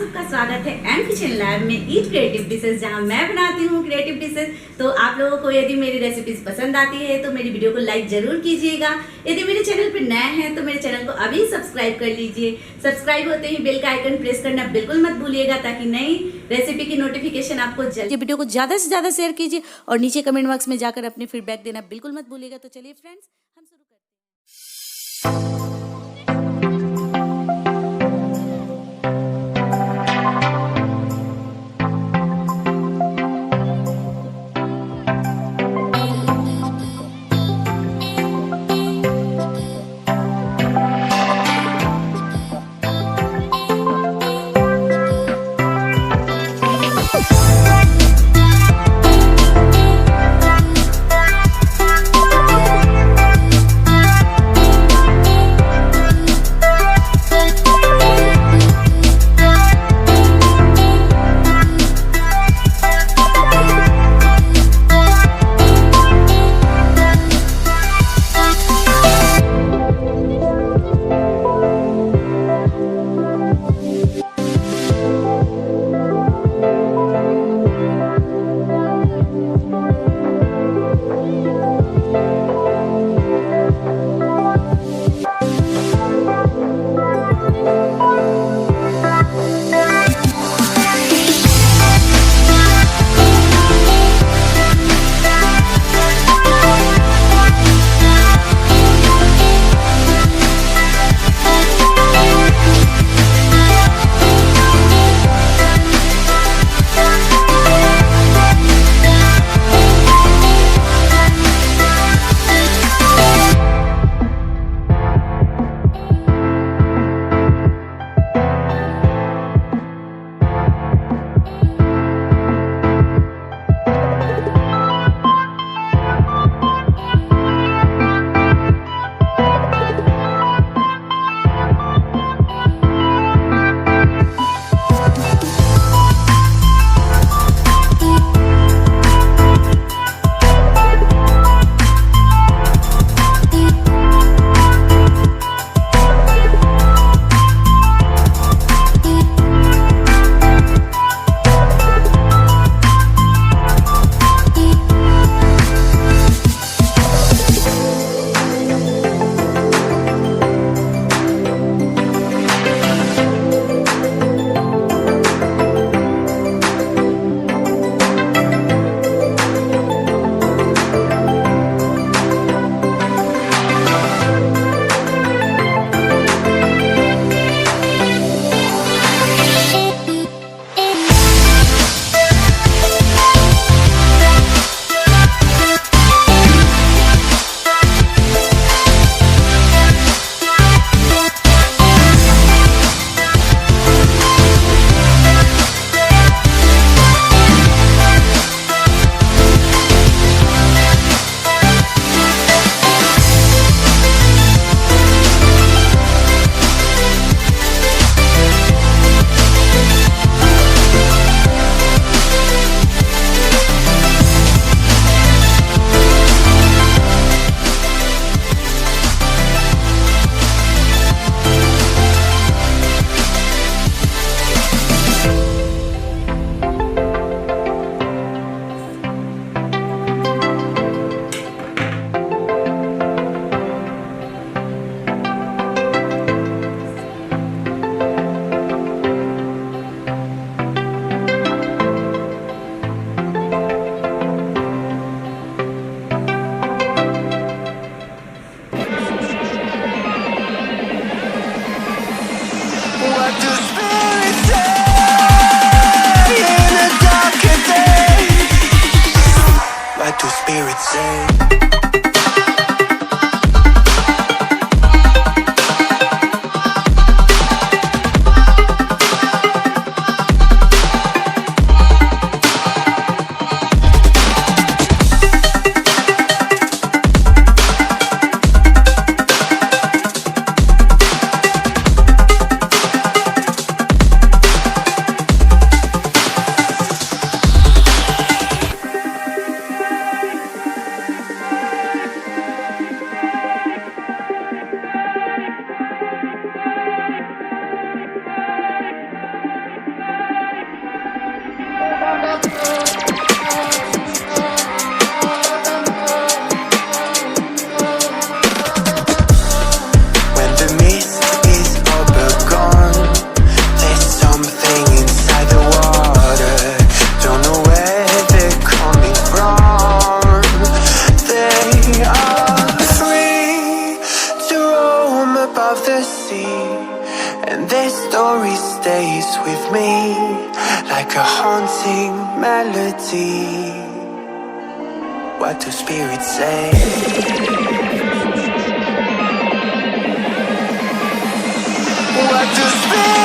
सबका स्वागत है एंड किचन लैब में ईट क्रिएटिव डिशेस, जहां मैं बनाती हूं क्रिएटिव डिशेस। तो आप लोगों को यदि मेरी रेसिपीज पसंद आती है तो मेरी वीडियो को लाइक जरूर कीजिएगा। यदि मेरे चैनल पर नए हैं तो मेरे चैनल को अभी सब्सक्राइब कर लीजिए। सब्सक्राइब होते ही बेल का आइकन प्रेस करना बिल्कुल मत भूलिएगा, ताकि नई रेसिपी की नोटिफिकेशन आपको जल्दी। वीडियो को ज्यादा से ज्यादा शेयर कीजिए और नीचे कमेंट बॉक्स में जाकर अपने फीडबैक देना बिल्कुल मत भूलिएगा। तो चलिए फ्रेंड्स, हम शुरू करते हैं। me like a haunting melody. What do spirits say? What do spirits